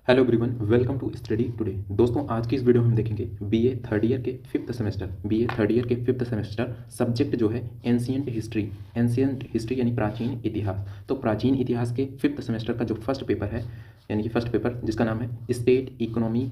Hello everyone, welcome to study today. दोस्तों, आज की इस वीडियो में हम देखेंगे बीए थर्ड ईयर के फिफ्थ सेमेस्टर सब्जेक्ट जो है एंशिएंट हिस्ट्री यानी प्राचीन इतिहास। तो प्राचीन इतिहास के फिफ्थ सेमेस्टर का जो फर्स्ट पेपर है, यानी कि फर्स्ट पेपर जिसका नाम है state economy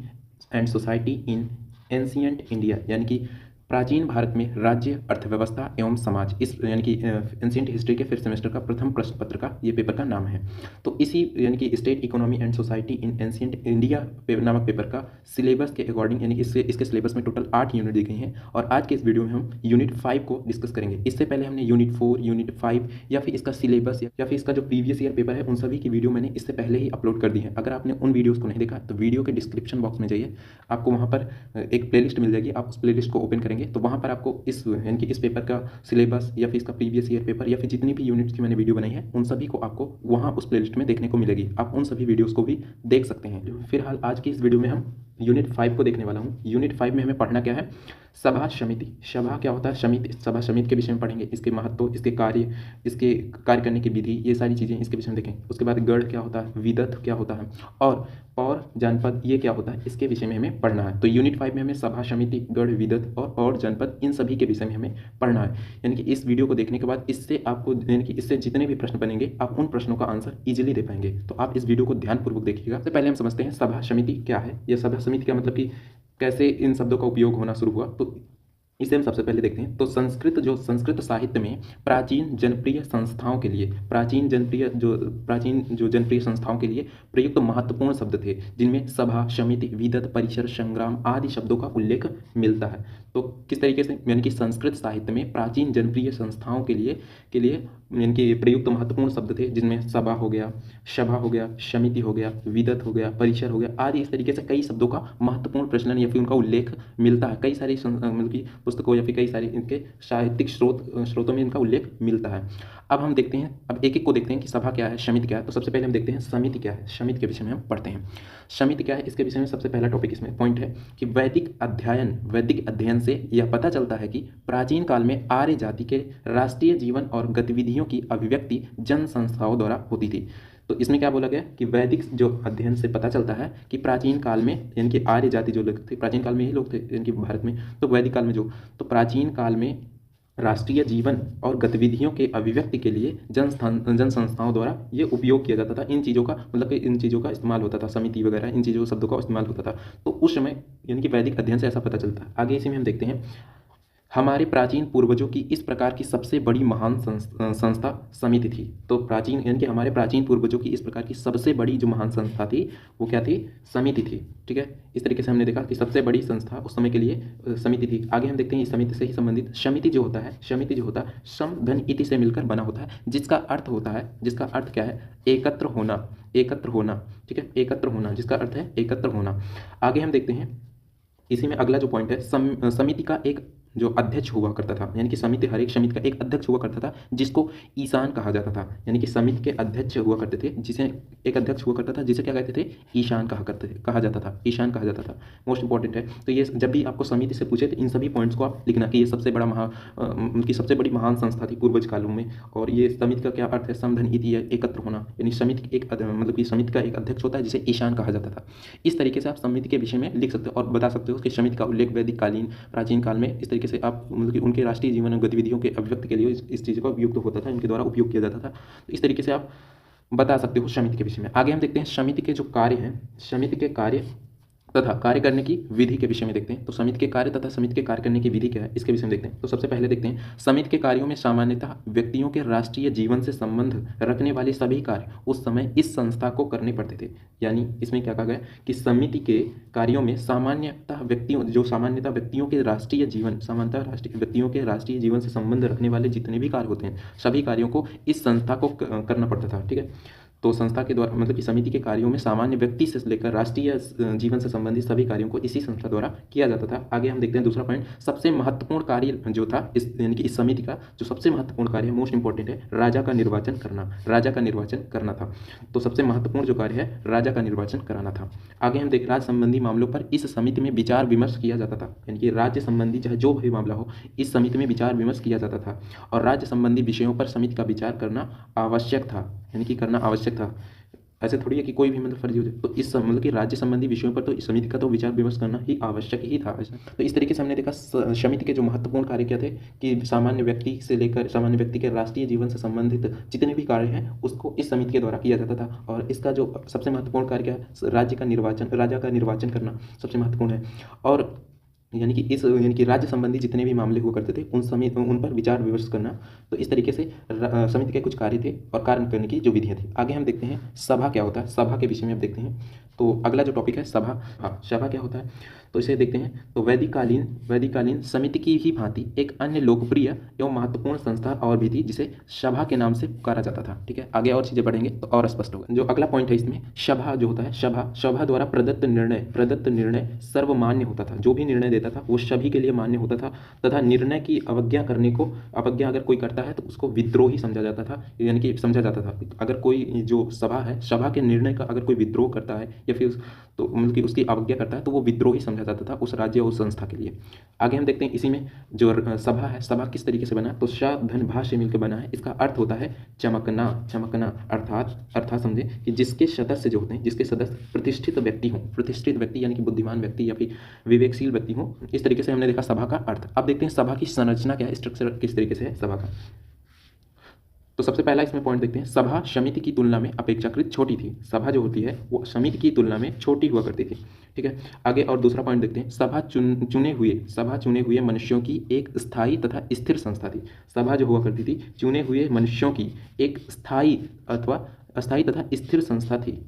and society in ancient India, यानी कि प्राचीन भारत में राज्य, अर्थव्यवस्था एवं समाज, इस यानी कि एंशिएंट हिस्ट्री के फिफ्थ सेमेस्टर का प्रथम प्रश्न पत्र का ये पेपर का नाम है। तो इसी यानी कि state economy and society in ancient India नामक पेपर का सिलेबस के अकॉर्डिंग, यानी कि इसके सिलेबस में टोटल 8 यूनिट दी गई हैं और आज के इस वीडियो में हम यूनिट 5 को डिस्कस करेंगे। इससे पहले हमने यूनिट 4, यूनिट 5 या फिर इसका सिलेबस या फिर इसका जो प्रीवियस ईयर पेपर है उन सभी की वीडियो मैंने इससे पहले ही अपलोड कर दी है। अगर आपने उन वीडियोज़ को नहीं देखा तो वीडियो के डिस्क्रिप्शन बॉक्स में जाइए, आपको वहाँ पर एक प्लेलिस्ट मिल जाएगी। आप उस प्लेलिस्ट को ओपन करेंगे तो वहाँ पर आपको इस यानी कि इस पेपर का सिलेबस या फिर इसका प्रीवियस ईयर पेपर या फिर जितनी भी यूनिट्स की मैंने वीडियो बनाई है उन सभी को आपको वहाँ उस प्लेलिस्ट में देखने को मिलेगी। आप उन सभी वीडियोस को भी देख सकते हैं। फिलहाल आज की इस वीडियो में हम यूनिट 5 को देखने वाला हूँ। यूनिट 5 में हमें पढ़ना क्या है? सभा समिति। सभा क्या होता है? समिति। सभा समिति के विषय में पढ़ेंगे, इसके महत्व, इसके कार्य करने की विधि, ये सारी चीज़ें इसके विषय में देखेंगे। उसके बाद गढ़ क्या होता है, विदत क्या होता है और पौर जनपद ये क्या होता है, इसके विषय में हमें पढ़ना है। तो यूनिट 5 में हमें सभा समिति, गढ़, विदत और पौर जनपद इन सभी के विषय में हमें पढ़ना है। यानी कि इस वीडियो को देखने के बाद इससे आपको, यानी कि इससे जितने भी प्रश्न बनेंगे आप उन प्रश्नों का आंसर इजीली दे पाएंगे। तो आप इस वीडियो को ध्यानपूर्वक देखिएगा। सबसे पहले हम समझते हैं सभा समिति क्या है। यह सभा समिति का मतलब कि कैसे इन शब्दों का उपयोग होना शुरू हुआ, तो इसे हम सबसे पहले देखते हैं। तो संस्कृत साहित्य में प्राचीन जनप्रिय संस्थाओं के लिए संस्थाओं के लिए प्रयुक्त महत्वपूर्ण शब्द थे, जिनमें सभा, समिति, विदत, परिसर, संग्राम आदि शब्दों का उल्लेख मिलता है। तो किस तरीके से, यानी कि संस्कृत साहित्य में प्राचीन जनप्रिय संस्थाओं के लिए यानी कि प्रयुक्त महत्वपूर्ण शब्द थे, जिनमें सभा हो गया, समिति हो गया, विदत हो गया, परिसर हो गया आदि। इस तरीके से कई शब्दों का महत्वपूर्ण प्रचलन या फिर उनका उल्लेख मिलता है। कई सारी मतलब कि पुस्तकों या फिर कई सारे इनके साहित्यिक स्रोतों में इनका उल्लेख मिलता है। अब हम देखते हैं, अब एक एक को देखते हैं कि सभा क्या है, समिति क्या है। तो सबसे पहले हम देखते हैं समिति क्या है। समिति के विषय में हम पढ़ते हैं। समिति क्या है, इसके विषय में सबसे पहला टॉपिक इसमें पॉइंट है कि वैदिक अध्ययन से यह पता चलता है कि प्राचीन काल में आर्य जाति के राष्ट्रीय जीवन और गतिविधियों की अभिव्यक्ति जन संस्थाओं द्वारा होती थी। तो इसमें क्या बोला गया कि वैदिक जो अध्ययन से पता चलता है कि प्राचीन काल में, यानी कि आर्य जाति जो लोग थे, प्राचीन काल में ही लोग थे यानी कि भारत में, तो वैदिक काल में तो प्राचीन काल में राष्ट्रीय जीवन और गतिविधियों के अभिव्यक्ति के लिए जन संस्थाओं द्वारा ये उपयोग किया जाता था। इन चीज़ों का मतलब कि इन चीज़ों का इस्तेमाल होता था, समिति वगैरह इन चीज़ों शब्दों का इस्तेमाल होता था। तो उस समय यानी कि वैदिक अध्ययन से ऐसा पता चलता है। आगे इसी में हम देखते हैं, हमारे प्राचीन पूर्वजों की इस प्रकार की सबसे बड़ी महान संस्था समिति थी। तो प्राचीन यानी कि हमारे प्राचीन पूर्वजों की इस प्रकार की सबसे बड़ी जो महान संस्था थी वो क्या थी? समिति थी। ठीक है, इस तरीके से हमने देखा कि सबसे बड़ी संस्था उस समय के लिए समिति थी। आगे हम देखते हैं इस समिति से ही संबंधित समिति जो होता है सम धन इति से मिलकर बना होता है, जिसका अर्थ क्या है? एकत्र होना। ठीक है, एकत्र होना, जिसका अर्थ है एकत्र होना। आगे हम देखते हैं, इसी में अगला जो पॉइंट है, समिति का एक जो अध्यक्ष हुआ करता था, यानी कि हर एक समिति का एक अध्यक्ष हुआ करता था जिसको ईशान कहा जाता था। यानी कि समिति के अध्यक्ष हुआ करते थे, एक अध्यक्ष हुआ करता था जिसे क्या कहते थे? ईशान कहा जाता था। मोस्ट इंपॉर्टेंट है। तो ये जब भी आपको समिति से पूछे तो इन सभी पॉइंट्स को आप लिखना कि ये उनकी सबसे बड़ी महान संस्था थी पूर्वज कालों में। और ये समिति का क्या अर्थ है? समधन इति, एकत्र होना। यानी समिति एक मतलब कि समिति का एक अध्यक्ष होता है जिसे ईशान कहा जाता था। इस तरीके से आप समिति के विषय में लिख सकते हो और बता सकते हो कि समिति का उल्लेख वैदिक कालीन, प्राचीन काल में इस तरीके से आप मतलब कि उनके राष्ट्रीय जीवन और गतिविधियों के अभिव्यक्ति के लिए इस चीज़ का उपयोग होता था, इनके द्वारा उपयोग किया जाता था। तो इस तरीके से आप बता सकते हो समिति के विषय में। आगे हम देखते हैं समिति के जो कार्य हैं, समिति के कार्य तथा कार्य करने की विधि के विषय में देखते हैं। तो समिति के कार्य तथा समिति के कार्य करने की विधि क्या है, इसके विषय में देखते हैं। तो सबसे पहले देखते हैं, समिति के कार्यों में सामान्यतः व्यक्तियों के राष्ट्रीय जीवन से संबंध रखने वाले सभी कार्य उस समय इस संस्था को करने पड़ते थे। यानी इसमें क्या कहा गया कि समिति के कार्यों में सामान्यतः व्यक्तियों के राष्ट्रीय जीवन से संबंध रखने वाले जितने भी कार्य होते हैं, सभी कार्यों को इस संस्था को करना पड़ता था। ठीक है, तो संस्था के द्वारा मतलब कि समिति के कार्यों में सामान्य व्यक्ति से लेकर राष्ट्रीय जीवन से संबंधित सभी कार्यों को इसी संस्था द्वारा किया जाता था। आगे हम देखते हैं दूसरा पॉइंट, सबसे महत्वपूर्ण कार्य जो था यानी कि इस समिति का जो सबसे महत्वपूर्ण कार्य, मोस्ट इंपॉर्टेंट है, राजा का निर्वाचन करना था। तो सबसे महत्वपूर्ण जो कार्य है, राजा का निर्वाचन कराना था। आगे हम देख, राज्य संबंधी मामलों पर इस समिति में विचार विमर्श किया जाता था। यानी कि राज्य संबंधी चाहे जो भी मामला हो, इस समिति में विचार विमर्श किया जाता था और राज्य संबंधी विषयों पर समिति का विचार करना आवश्यक था। ऐसे थोड़ी है कि कोई भी मतलब फर्जी हो जाए। तो इस मतलब कि राज्य संबंधी विषयों पर तो इस समिति का तो विचार विमर्श करना ही आवश्यक ही था ऐसा। तो इस तरीके से हमने देखा समिति के जो महत्वपूर्ण कार्य क्या थे कि सामान्य व्यक्ति से लेकर सामान्य व्यक्ति के राष्ट्रीय जीवन से संबंधित जितने भी कार्य हैं उसको इस समिति के द्वारा किया जाता था। और इसका जो सबसे महत्वपूर्ण कार्य क्या है, राजा का निर्वाचन करना सबसे महत्वपूर्ण है। और यानी कि राज्य संबंधी जितने भी मामले हुआ करते थे उन पर विचार विमर्श करना। तो इस तरीके से समिति के कुछ कार्य थे और कार्य करने की जो विधियां थी। आगे हम देखते हैं सभा क्या होता है, सभा के विषय में अब देखते हैं। तो अगला जो टॉपिक है सभा। हाँ, सभा क्या होता है तो इसे देखते हैं। तो वैदिककालीन समिति की ही भांति एक अन्य लोकप्रिय एवं महत्वपूर्ण संस्था और भी थी जिसे सभा के नाम से पुकारा जाता था। ठीक है, आगे और चीजें बढ़ेंगे तो और स्पष्ट होगा। जो अगला पॉइंट है इसमें, सभा जो होता है, सभा द्वारा प्रदत्त निर्णय सर्वमान्य होता था। जो भी निर्णय देता था वो सभी के लिए मान्य होता था तथा निर्णय की अवज्ञा अगर कोई करता है तो उसको विद्रोही समझा जाता था। यानी कि समझा जाता था अगर कोई जो सभा है, सभा के निर्णय का अगर कोई विद्रोह करता है या फिर तो मतलब कि उसकी अवज्ञा करता है तो वो विद्रोही समझा जाता था उस राज्य और उस संस्था के लिए। आगे हम देखते हैं इसी में जो सभा है, सभा किस तरीके से बना, तो श धन भा से मिलकर बना है। इसका अर्थ होता है चमकना अर्थात समझे कि जिसके सदस्य जो होते हैं, जिसके सदस्य प्रतिष्ठित व्यक्ति यानी कि बुद्धिमान व्यक्ति या फिर विवेकशील व्यक्ति हो। इस तरीके से हमने देखा सभा का अर्थ। अब देखते हैं सभा की संरचना क्या है, स्ट्रक्चर किस तरीके से है सभा का। तो सबसे पहला इसमें पॉइंट देखते हैं, सभा समिति की तुलना में अपेक्षाकृत छोटी थी। सभा जो होती है वो समिति की तुलना में छोटी हुआ करती थी। ठीक है, आगे और दूसरा पॉइंट देखते हैं, सभा चुने हुए मनुष्यों की एक स्थायी तथा स्थिर संस्था थी। सभा जो हुआ करती थी चुने हुए मनुष्यों की एक स्थायी तथा स्थिर संस्था थी।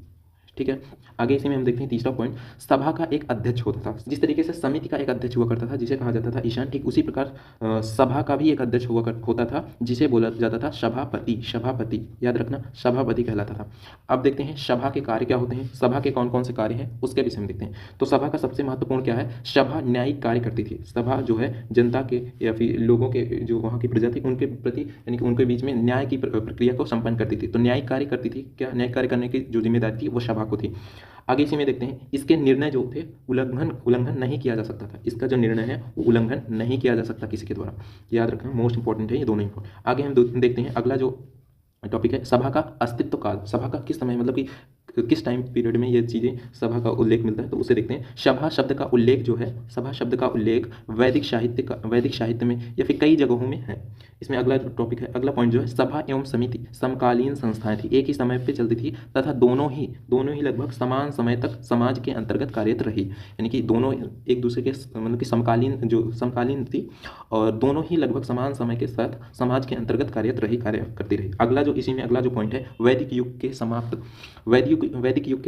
ठीक है, आगे इसी में हम देखते हैं तीसरा पॉइंट, सभा का एक अध्यक्ष होता था। जिस तरीके से समिति का एक अध्यक्ष हुआ करता था जिसे कहा जाता था ईशान, ठीक उसी प्रकार सभा का भी एक अध्यक्ष होता था जिसे बोला जाता था सभापति। याद रखना, सभापति कहलाता था। अब देखते हैं सभा के कार्य क्या होते हैं, सभा के कौन कौन से कार्य हैं उसके विषय में देखते हैं। तो सभा का सबसे महत्वपूर्ण क्या है, सभा न्यायिक कार्य करती थी। सभा जो है जनता के या फिर लोगों के जो वहाँ की प्रजा थी उनके प्रति यानी कि उनके बीच में न्याय की प्रक्रिया को संपन्न करती थी। तो न्यायिक कार्य करती थी। क्या न्यायिक कार्य करने की जो जिम्मेदारी थी वो सभा को थी। आगे इसी में देखते हैं, इसके निर्णय जो थे उल्लंघन नहीं किया जा सकता था। इसका जो निर्णय है वो उल्लंघन नहीं किया जा सकता किसी के द्वारा। याद रखना, मोस्ट इंपॉर्टेंट है ये दोनों इंपॉर्टेंट। आगे हम देखते हैं अगला जो टॉपिक है, सभा का अस्तित्व काल। सभा का किस समय मतलब कि किस टाइम पीरियड में ये चीज़ें सभा का उल्लेख मिलता है तो उसे देखते हैं। सभा शब्द का उल्लेख जो है, सभा शब्द का उल्लेख वैदिक साहित्य में या फिर कई जगहों में है। इसमें अगला जो टॉपिक है, अगला पॉइंट जो है, सभा एवं समिति समकालीन संस्थाएं थी, एक ही समय पे चलती थी तथा दोनों ही लगभग समान समय तक समाज के अंतर्गत कार्यरत रही। यानी कि दोनों एक दूसरे के मतलब कि समकालीन थी और दोनों ही लगभग समान समय के साथ समाज के अंतर्गत कार्य करती रही। अगला जो पॉइंट है, वैदिक युग के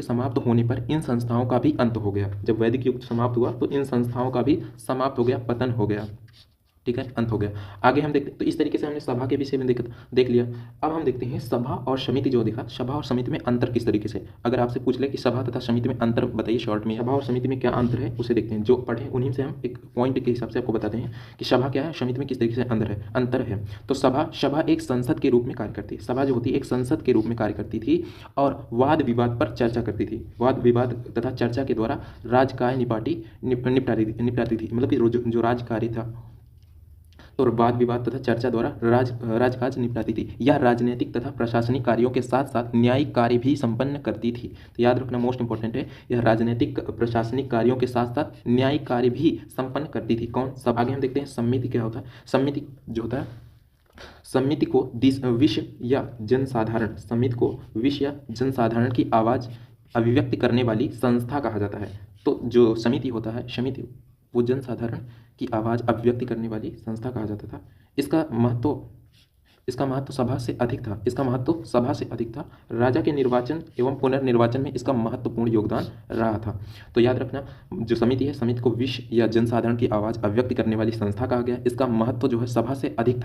समाप्त होने पर इन संस्थाओं का भी अंत हो गया। जब वैदिक युग समाप्त हुआ तो इन संस्थाओं का भी समाप्त हो गया, पतन हो गया। ठीक है, अंत हो गया। आगे हम देखते, तो इस तरीके से हमने सभा के विषय में देख लिया। अब हम देखते हैं सभा और समिति जो देखा, सभा और समिति में अंतर किस तरीके से। अगर आपसे पूछ ले कि सभा तथा समिति में अंतर बताइए शॉर्ट में, सभा और समिति में क्या अंतर है उसे देखते हैं। जो पढ़े उन्हीं से हम एक पॉइंट के हिसाब से आपको बताते हैं कि सभा क्या है, समिति में किस तरीके से अंतर है। तो सभा एक संसद के रूप में कार्य करती है। सभा जो होती है एक संसद के रूप में कार्य करती थी और वाद विवाद पर चर्चा करती थी। वाद विवाद तथा चर्चा के द्वारा राजकार्य निपटाती थी। मतलब कि जो राजकार्य था और वाद विवाद तथा चर्चा द्वारा राजकाज निपटाती थी। यह राजनीतिक तथा प्रशासनिक कार्यों के साथ साथ न्यायिक कार्य भी संपन्न करती थी। तो याद रखना, मोस्ट इंपॉर्टेंट है, यह राजनीतिक प्रशासनिक कार्यों के साथ साथ न्यायिक कार्य भी संपन्न करती थी। कौन सब, आगे हम देखते हैं समिति क्या होता है। समिति जो होता है, समिति को विश्व या जनसाधारण की आवाज़ अभिव्यक्त करने वाली संस्था कहा जाता है। तो जो समिति होता है, समिति वो जनसाधारण की आवाज़ अभिव्यक्ति करने वाली संस्था कहा जाता था। इसका महत्व सभा से अधिक था। राजा के निर्वाचन एवं पुनर्निर्वाचन में इसका महत्वपूर्ण योगदान रहा था। तो याद रखना, जो समिति है, समिति को विश्व या जनसाधारण की आवाज़ अभिव्यक्त करने वाली संस्था कहा गया। इसका महत्व जो है सभा से अधिक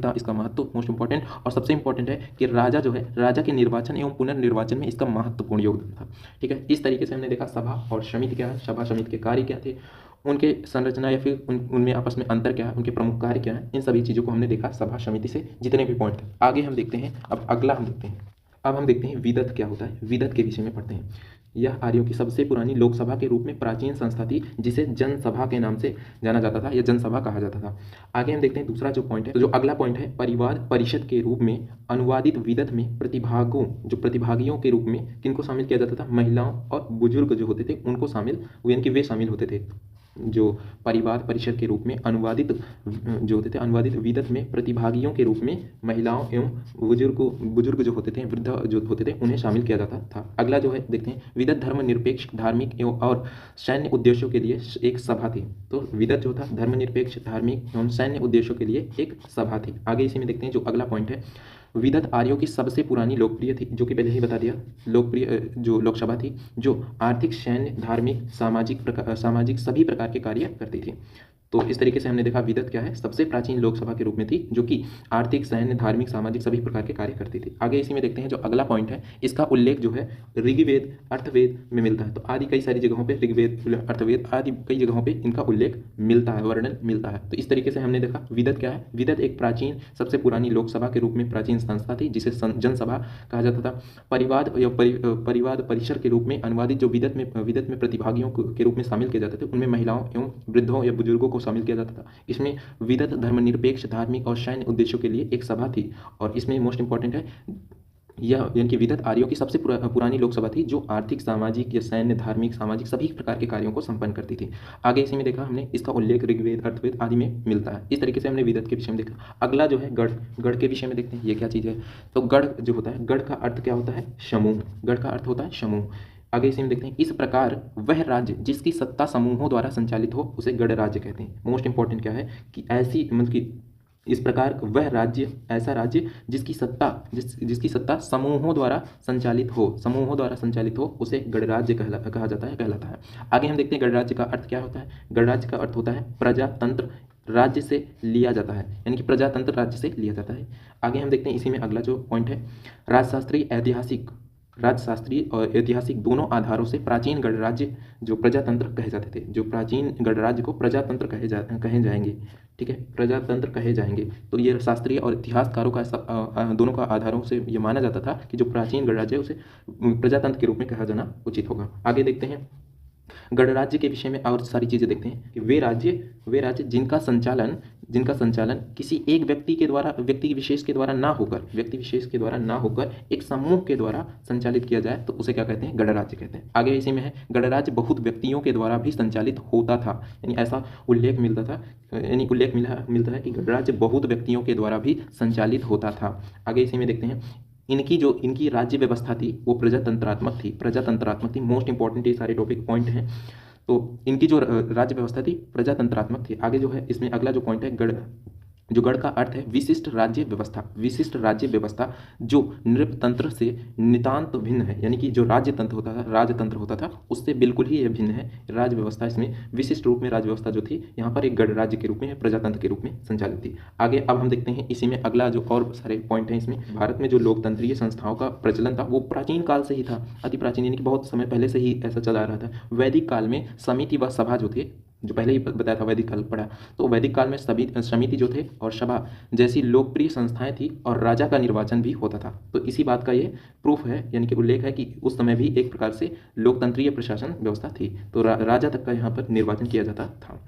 था इसका महत्व, मोस्ट इंपॉर्टेंट। और सबसे इंपॉर्टेंट है कि राजा जो है, राजा के निर्वाचन एवं पुनर्निर्वाचन में इसका महत्वपूर्ण योगदान था। ठीक है, इस तरीके से हमने देखा सभा और समिति क्या है, सभा समिति के कार्य क्या थे, उनके संरचना या फिर उनमें आपस में अंतर क्या है, उनके प्रमुख कार्य क्या है, इन सभी चीज़ों को हमने देखा सभा समिति से जितने भी पॉइंट थे। आगे हम देखते हैं, अब अगला हम देखते हैं, अब हम देखते हैं विदत क्या होता है। विदत के विषय में पढ़ते हैं। यह आर्यों की सबसे पुरानी लोकसभा के रूप में प्राचीन संस्था थी, जिसे जनसभा के नाम से जाना जाता था या जनसभा कहा जाता था। आगे हम देखते हैं दूसरा जो पॉइंट है, तो जो अगला पॉइंट है, परिवार परिषद के रूप में अनुवादित विदत में प्रतिभागियों के रूप में किनको शामिल किया जाता था? महिलाओं और बुजुर्ग जो होते थे उनको शामिल, यानी कि वे शामिल होते थे। जो परिवार परिषद के रूप में अनुवादित जो होते थे, अनुवादित विदत में प्रतिभागियों के रूप में महिलाओं एवं बुजुर्ग जो होते थे, वृद्ध जो होते थे, उन्हें शामिल किया जाता था। अगला जो है देखते हैं, विदत धर्मनिरपेक्ष धार्मिक एवं और सैन्य उद्देश्यों के लिए एक सभा थी। तो विदत जो था धर्मनिरपेक्ष धार्मिक एवं सैन्य उद्देश्यों के लिए एक सभा थी। आगे इसी में देखते हैं जो अगला पॉइंट है, विदत आर्यों की सबसे पुरानी लोकप्रिय थी, जो कि पहले ही बता दिया, लोकप्रिय जो लोकसभा थी, जो आर्थिक सैन्य धार्मिक सामाजिक सभी प्रकार के कार्य करती थी। तो इस तरीके से हमने देखा विदत क्या है, सबसे प्राचीन लोकसभा के रूप में थी, जो कि आर्थिक सैन्य धार्मिक सामाजिक सभी प्रकार के कार्य करती थी। आगे इसी में देखते हैं जो अगला पॉइंट है, इसका उल्लेख जो है ऋग्वेद अर्थवेद में मिलता है। तो आदि कई सारी जगहों पे ऋग्वेद अर्थवेद आदि कई जगहों पे इनका उल्लेख मिलता है, वर्णन मिलता है। तो इस तरीके से हमने देखा विदत क्या है। विदत एक प्राचीन सबसे पुरानी लोकसभा के रूप में प्राचीन संस्था थी, जिसे जनसभा कहा जाता था। परिवाद परिसर के रूप में अनुवादित जो विदत में प्रतिभागियों के रूप में शामिल किए जाते थे, उनमें महिलाओं एवं वृद्धों या बुजुर्गों को शामिल किया जाता था। इसमें विदत धर्मनिरपेक्ष धार्मिक और सैन्य उद्देश्यों के लिए एक सभा थी, और इसमें मोस्ट इंपॉर्टेंट है यह, यानी कि विदत आर्यों की सबसे पुरानी लोकसभा थी, जो आर्थिक सामाजिक या सैन्य धार्मिक सामाजिक सभी प्रकार के कार्यों को संपन्न करती थी। आगे इसी में देखा हमने, इसका उल्लेख ऋग्वेद अर्थवेद आदि में मिलता है। इस तरीके से हमने विदत के विषय में देखा। अगला जो है गढ़ के विषय में देखते हैं, ये क्या चीज़ है। तो गढ़ जो होता है, गढ़ का अर्थ क्या होता है? समूह। गढ़ का अर्थ होता है समूह। आगे इसी में देखते हैं, इस प्रकार वह राज्य जिसकी सत्ता समूहों द्वारा संचालित हो उसे गढ़ राज्य कहते हैं। मोस्ट इंपॉर्टेंट क्या है कि ऐसी, मतलब कि इस प्रकार वह राज्य, ऐसा राज्य जिसकी सत्ता समूहों द्वारा संचालित हो उसे गणराज्य कहा जाता है। आगे हम देखते हैं गणराज्य का अर्थ क्या होता है। गणराज्य का अर्थ होता है प्रजातंत्र राज्य से लिया जाता है, यानी कि प्रजातंत्र राज्य से लिया जाता है। आगे हम देखते हैं इसी में अगला जो पॉइंट है, राजशास्त्रीय और ऐतिहासिक दोनों आधारों से प्राचीन गणराज्य जो प्रजातंत्र कहे जाते थे, जो प्राचीन गणराज्य को प्रजातंत्र कहे जाएंगे। ठीक है, प्रजातंत्र कहे जाएंगे। तो ये शास्त्रीय और इतिहासकारों का दोनों का आधारों से ये माना जाता था कि जो प्राचीन गणराज्य है उसे प्रजातंत्र के रूप में कहा जाना उचित होगा। आगे देखते हैं गणराज्य के विषय में और सारी चीज़ें देखते हैं कि वे राज्य जिनका संचालन किसी एक व्यक्ति विशेष के द्वारा ना होकर एक समूह के द्वारा संचालित किया जाए तो उसे क्या कहते हैं? गणराज्य कहते हैं। आगे इसी में है, गणराज्य बहुत व्यक्तियों के द्वारा भी संचालित होता था, यानी ऐसा उल्लेख मिलता है कि गणराज्य बहुत व्यक्तियों के द्वारा भी संचालित होता था। आगे इसी में देखते हैं, इनकी राज्य व्यवस्था थी वो प्रजातंत्रात्मक थी। मोस्ट इंपॉर्टेंट ये सारे टॉपिक पॉइंट हैं। तो इनकी जो राज्य व्यवस्था थी प्रजातंत्रात्मक थी। आगे जो है इसमें अगला जो पॉइंट है, गढ़ का अर्थ है विशिष्ट राज्य व्यवस्था जो नृपतंत्र से नितांत भिन्न है, यानी कि जो राजतंत्र होता था उससे बिल्कुल ही यह भिन्न है। राज्य व्यवस्था इसमें विशिष्ट रूप में राज्य व्यवस्था जो थी यहाँ पर एक गढ़ राज्य के रूप में, प्रजातंत्र के रूप में संचालित थी। आगे अब हम देखते हैं इसी में अगला जो और सारे पॉइंट हैं इसमें, भारत में जो लोकतंत्रीय संस्थाओं का प्रचलन था वो प्राचीन काल से ही था, अति प्राचीन, यानी कि बहुत समय पहले से ही ऐसा चला आ रहा था। वैदिक काल में समिति व सभा जो थे, जो पहले ही बताया था वैदिक काल पढ़ा, तो वैदिक काल में सभी समिति जो थे और सभा जैसी लोकप्रिय संस्थाएं थी और राजा का निर्वाचन भी होता था। तो इसी बात का ये प्रूफ है, यानी कि उल्लेख है कि उस समय भी एक प्रकार से लोकतंत्रीय प्रशासन व्यवस्था थी, तो राजा तक का यहाँ पर निर्वाचन किया जाता था।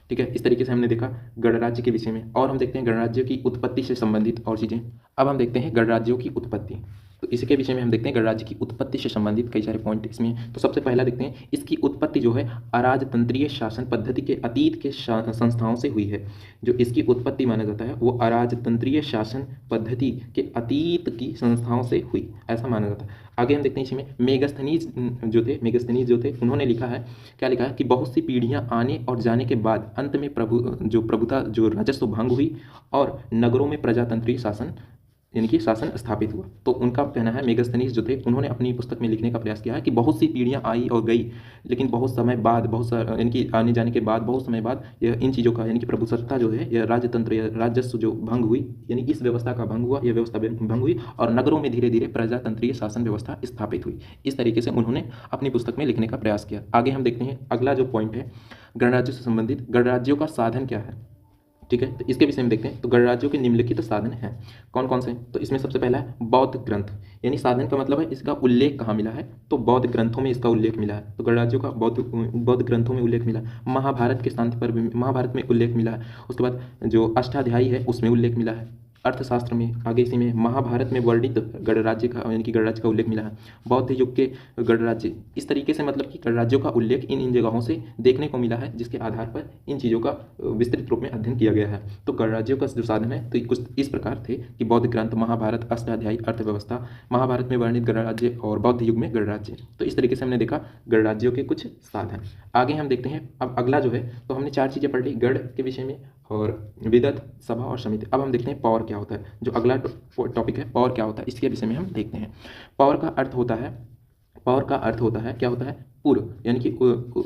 ठीक है, इस तरीके से हमने देखा गणराज्य के विषय में। और हम देखते हैं गणराज्य की उत्पत्ति से संबंधित और चीज़ें। अब हम देखते हैं गणराज्यों की उत्पत्ति। तो इसके विषय में हम देखते हैं गणराज्य की उत्पत्ति से संबंधित कई सारे पॉइंट इसमें। तो सबसे पहला देखते हैं, इसकी उत्पत्ति जो है अराजतंत्रीय शासन पद्धति के अतीत के संस्थाओं से हुई है। जो इसकी उत्पत्ति माना जाता है वो अराजतंत्रीय शासन पद्धति के अतीत की संस्थाओं से हुई, ऐसा माना जाता है। आगे हम देखते हैं इसमें मेगस्थनीज जो थे उन्होंने लिखा है, क्या लिखा है कि बहुत सी पीढ़ियां आने और जाने के बाद अंत में प्रभुता जो राजस्व भंग हुई और नगरों में प्रजातंत्रीय शासन यानी कि शासन स्थापित हुआ। तो उनका कहना है, मेगस्थनीज जो थे उन्होंने अपनी पुस्तक में लिखने का प्रयास किया है कि बहुत सी पीढ़ियां आई और गई, लेकिन बहुत समय बाद यानी कि आने जाने के बाद बहुत समय बाद यह इन चीज़ों का, यानी कि प्रभुसत्ता जो है, यह राजतंत्र या राजस्व जो भंग हुई, यानी इस व्यवस्था का भंग हुआ, यह व्यवस्था भंग हुई और नगरों में धीरे धीरे प्रजातंत्रीय शासन व्यवस्था स्थापित हुई। इस तरीके से उन्होंने अपनी पुस्तक में लिखने का प्रयास किया। आगे हम देखते हैं अगला जो पॉइंट है गणराज्य से संबंधित, गणराज्यों का साधन क्या है। ठीक है, तो इसके विषय में देखते हैं। तो गणराज्यों के निम्नलिखित साधन हैं, कौन कौन से? तो इसमें सबसे पहला है बौद्ध ग्रंथ, यानी साधन का मतलब है इसका उल्लेख कहाँ मिला है, तो बौद्ध ग्रंथों में इसका उल्लेख मिला है। तो गणराज्यों का बौद्ध ग्रंथों में उल्लेख मिला है। महाभारत के शांति पर्व में, महाभारत में उल्लेख मिला है। उसके बाद जो अष्टाध्यायी है उसमें उल्लेख मिला है। अर्थशास्त्र में आगे इसी में महाभारत में वर्णित गणराज्य का, यानी कि गणराज्य का उल्लेख मिला है। बौद्ध युग के गणराज्य, इस तरीके से मतलब कि गणराज्यों का उल्लेख इन इन जगहों से देखने को मिला है, जिसके आधार पर इन चीज़ों का विस्तृत रूप में अध्ययन किया गया है। तो गणराज्यों का जो साधन है तो कुछ इस प्रकार थे कि बौद्ध ग्रंथ, महाभारत, अष्टाध्यायी, अर्थव्यवस्था, महाभारत में वर्णित गणराज्य और बौद्ध युग में गणराज्य। तो इस तरीके से हमने देखा गणराज्यों के कुछ साधन। आगे हम देखते हैं, अब अगला जो है, तो हमने 4 चीज़ें पढ़ ली गण के विषय में और विदत, सभा और समिति। अब हम देखते हैं पावर क्या होता है। जो अगला टॉपिक है पावर क्या होता है, इसके विषय में हम देखते हैं। पावर का अर्थ होता है, पावर का अर्थ होता है, क्या होता है? पुर, यानी कि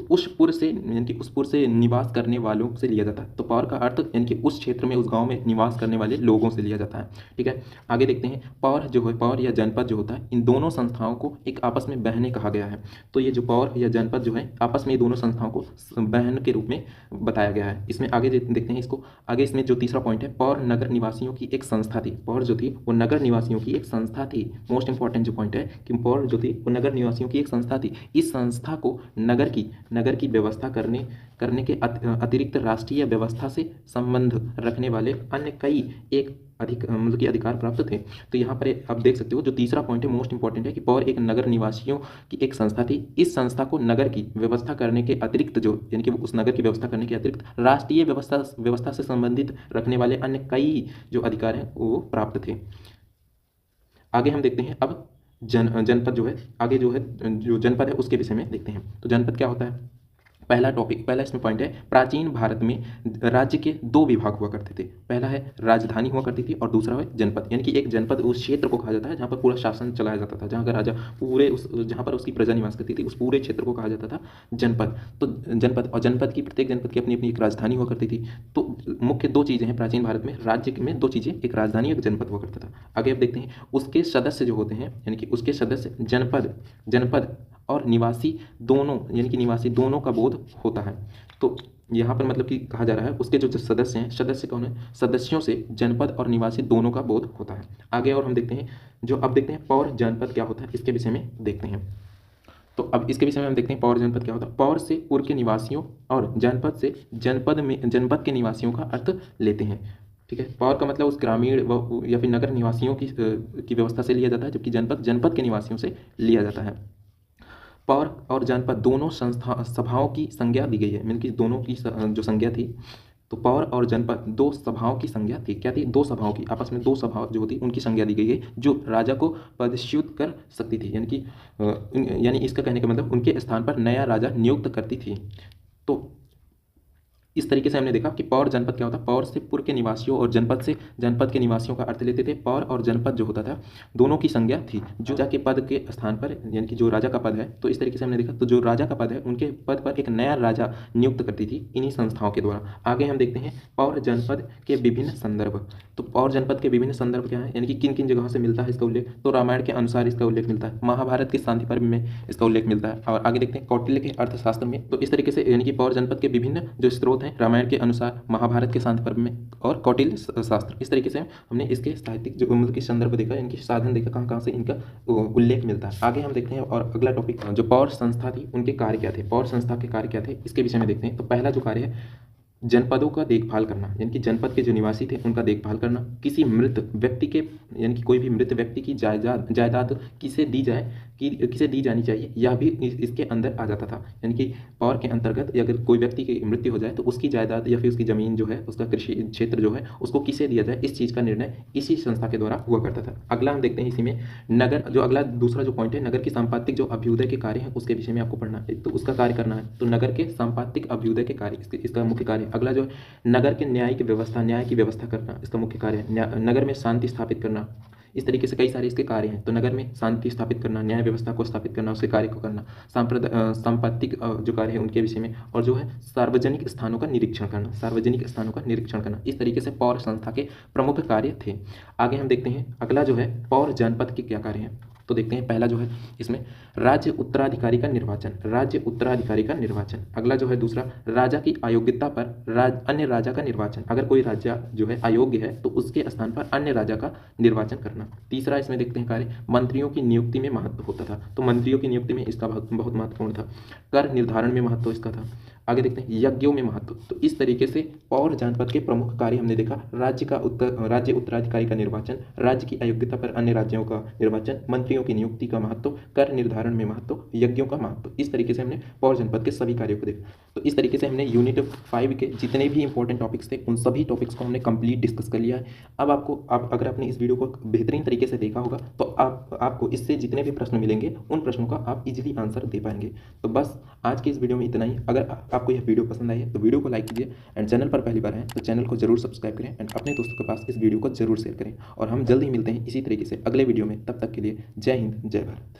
उस पुर से, यानी कि उस पुर से निवास करने वालों से लिया जाता है। तो पावर का अर्थ यानी कि उस क्षेत्र में, उस गांव में निवास करने वाले लोगों से लिया जाता है। ठीक है, आगे देखते हैं। पावर जो है, पावर या जनपद जो होता है, इन दोनों संस्थाओं को एक आपस में बहने कहा गया है। तो ये जो पावर या जनपद जो है आपस में दोनों संस्थाओं को बहन के रूप में बताया गया है। इसमें आगे देखते हैं इसको। आगे इसमें जो तीसरा पॉइंट है, पावर नगर निवासियों की एक संस्था थी। पावर जो थी वो नगर निवासियों की एक संस्था थी। मोस्ट इंपॉर्टेंट जो पॉइंट है कि पावर जो थी वो नगर निवासियों की एक संस्था थी। इस संस्था को नगर की व्यवस्था करने के अतिरिक्त राष्ट्रीय व्यवस्था से संबंध रखने वाले अन्य कई एक मतलब कि अधिकार प्राप्त थे। तो यहाँ पर आप देख सकते हो जो तीसरा पॉइंट है मोस्ट इंपॉर्टेंट है कि पावर एक नगर निवासियों की एक संस्था थी। इस संस्था को नगर की व्यवस्था करने के अतिरिक्त जो, यानी कि उस नगर की व्यवस्था करने के अतिरिक्त राष्ट्रीय व्यवस्था से संबंधित रखने वाले अन्य कई जो अधिकार हैं वो प्राप्त थे। आगे हम देखते हैं अब जनपद जो है, आगे जो है जो जनपद है उसके विषय में देखते हैं। तो जनपद क्या होता है? पहला इसमें पॉइंट है, प्राचीन भारत में राज्य के 2 विभाग हुआ करते थे। पहला है राजधानी हुआ करती थी और दूसरा है जनपद, यानी कि एक जनपद उस क्षेत्र को कहा जाता है जहाँ पर पूरा शासन चलाया जाता था, जहाँ का राजा पूरे उस, जहाँ पर उसकी प्रजा निवास करती थी, उस पूरे क्षेत्र को कहा जाता था जनपद। तो जनपद, और जनपद की, प्रत्येक जनपद की अपनी अपनी एक राजधानी हुआ करती थी। तो मुख्य 2 चीज़ें हैं प्राचीन भारत में, राज्य में 2 चीज़ें, एक राजधानी एक जनपद हुआ करता था। आगे अब देखते हैं उसके सदस्य जो होते हैं, यानी कि उसके सदस्य जनपद और निवासी दोनों, यानी कि निवासी दोनों का बोध होता है। तो यहाँ पर मतलब कि कहा जा रहा है उसके जो सदस्य हैं, सदस्य कौन है? सदस्यों से जनपद और निवासी दोनों का बोध होता है। आगे और हम देखते हैं जो, अब देखते हैं पौर जनपद क्या होता है, इसके विषय में देखते हैं। तो अब इसके विषय में हम देखते हैं पौर जनपद क्या होता है। पौर से पुर के निवासियों और जनपद से जनपद के निवासियों का अर्थ लेते हैं। ठीक है, पौर का मतलब उस ग्रामीण या फिर नगर निवासियों की व्यवस्था से लिया जाता है, जबकि जनपद के निवासियों से लिया जाता है। पौर और जनपद दोनों सभाओं की संज्ञा दी गई है, मीन कि दोनों की जो संज्ञा थी, तो पौर और जनपद 2 सभाओं की संज्ञा थी। क्या थी? 2 सभाओं की, आपस में 2 सभा जो होती उनकी संज्ञा दी गई है, जो राजा को पदच्युत कर सकती थी, यानी कि यानी इसका कहने का मतलब उनके स्थान पर नया राजा नियुक्त करती थी। तो इस तरीके से हमने देखा कि पौर जनपद क्या होता है। पौर से पुर के निवासियों और जनपद से जनपद के निवासियों का अर्थ लेते थे। पौर और जनपद जो होता था दोनों की संज्ञा थी, जो राजा के पद के स्थान पर, यानी कि जो राजा का पद है, तो इस तरीके से हमने देखा, तो जो राजा का पद है उनके पद पर एक नया राजा नियुक्त करती थी इन्हीं संस्थाओं के द्वारा। आगे हम देखते हैं पौर जनपद के विभिन्न संदर्भ। तो पौर जनपद के विभिन्न संदर्भ क्या है, यानी कि किन किन जगहों से मिलता है इसका उल्लेख। तो रामायण के अनुसार इसका उल्लेख मिलता है, महाभारत के शांति पर्व में इसका उल्लेख मिलता है, और आगे देखते हैं कौटिल्य के अर्थशास्त्र में। तो इस तरीके से यानी कि पौर जनपद के विभिन्न जो स्रोत हैं, रामायण के अनुसार, महाभारत के शांति पर्व में और कौटिल्य शास्त्र, इस तरीके से हमने इसके साहित्यिक जो मतलब कि संदर्भ देखा, इनकी साधन देखा, कहाँ कहाँ से इनका उल्लेख मिलता है। आगे हम देखते हैं और अगला टॉपिक जो पौर संस्था थी उनके कार्य क्या थे, पौर संस्था के कार्य क्या थे, इसके विषय में देखते हैं। तो पहला जो कार्य है जनपदों का देखभाल करना, यानी कि जनपद के जो निवासी थे उनका देखभाल करना। किसी मृत व्यक्ति के, यानी कि कोई भी मृत व्यक्ति की जायदाद किसे दी जाए, किसे दी जानी चाहिए, यह भी इसके अंदर आ जाता था। यानी कि पौर के अंतर्गत अगर कोई व्यक्ति की मृत्यु हो जाए तो उसकी जायदाद या फिर उसकी ज़मीन जो है, उसका कृषि क्षेत्र जो है, उसको किसे दिया जाए, इस चीज़ का निर्णय इसी संस्था के द्वारा हुआ करता था। अगला हम देखते हैं इसी में नगर, जो अगला दूसरा जो पॉइंट है, नगर की संपादिक जो अभ्युदय के कार्य हैं उसके विषय में आपको पढ़ना है, तो उसका कार्य करना है। तो नगर के संपादिक अभ्युदय के कार्य, इसका मुख्य कार्य। अगला जो है नगर के न्याय की व्यवस्था करना, इसका मुख्य कार्य है। नगर में शांति स्थापित करना, इस तरीके से कई सारे इसके कार्य हैं। तो नगर में शांति स्थापित करना, न्याय व्यवस्था को स्थापित करना, उसके कार्य को करना, सांप्रदायिक जो कार्य है उनके विषय में, और जो है सार्वजनिक स्थानों का निरीक्षण करना, इस तरीके से पौर संस्था के प्रमुख कार्य थे। आगे हम देखते हैं अगला जो है पौर जनपद के क्या कार्य हैं। तो देखते हैं पहला जो है इसमें राज्य उत्तराधिकारी का निर्वाचन, राज्य उत्तराधिकारी का निर्वाचन। अगला जो है दूसरा, राजा की अयोग्यता पर अन्य राजा का निर्वाचन। अगर कोई राजा जो है अयोग्य है तो उसके स्थान पर अन्य राजा का निर्वाचन करना। तीसरा इसमें देखते हैं कार्य, मंत्रियों की नियुक्ति में महत्व होता था, तो मंत्रियों की नियुक्ति में इसका बहुत महत्वपूर्ण था। कर निर्धारण में महत्व इसका था। आगे देखते हैं यज्ञों में महत्व। तो इस तरीके से पौर जनपद के प्रमुख कार्य हमने देखा, राज्य उत्तराधिकारी का निर्वाचन, राज्य की अयोग्यता पर अन्य राज्यों का निर्वाचन, मंत्रियों की नियुक्ति का महत्व, कर निर्धारण में महत्व, यज्ञों का महत्व। इस तरीके से हमने पौर जनपद के सभी कार्यों को देखा। तो इस तरीके से हमने यूनिट 5 के जितने भी इंपॉर्टेंट टॉपिक्स थे उन सभी टॉपिक्स को हमने कंप्लीट डिस्कस कर लिया है। अब अगर आपने इस वीडियो को बेहतरीन तरीके से देखा होगा तो आपको इससे जितने भी प्रश्न मिलेंगे उन प्रश्नों का आप इजीली आंसर दे पाएंगे। तो बस आज की इस वीडियो में इतना ही। अगर आपको यह वीडियो पसंद आई है तो वीडियो को लाइक कीजिए, एंड चैनल पर पहली बार हैं तो चैनल को जरूर सब्सक्राइब करें, एंड अपने दोस्तों के पास इस वीडियो को जरूर शेयर करें। और हम जल्द ही मिलते हैं इसी तरीके से अगले वीडियो में। तब तक के लिए जय हिंद, जय भारत।